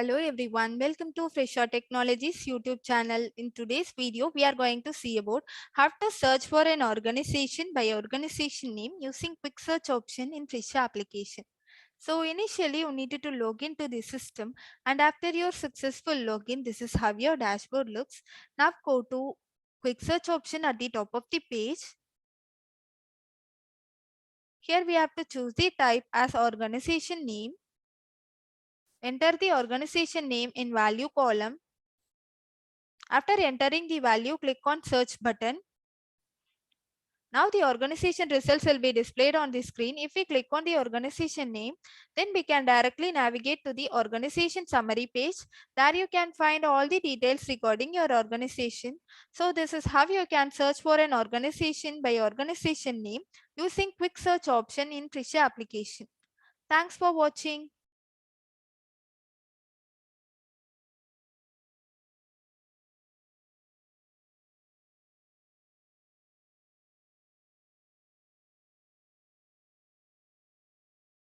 Hello everyone, welcome to Fresa Technologies YouTube channel. In today's video, we are going to see about how to search for an organization by organization name using quick search option in Fresa application. So initially you needed to log into the system, and after your successful login, this is how your dashboard looks. Now go to quick search option at the top of the page. Here we have to choose the type as organization name. Enter the organization name in value column. After entering the value, click on search button. Now the organization results will be displayed on the screen. If we click on the organization name, then we can directly navigate to the organization summary page. There you can find all the details regarding your organization. So this is how you can search for an organization by organization name using quick search option in Fresa application. Thanks for watching.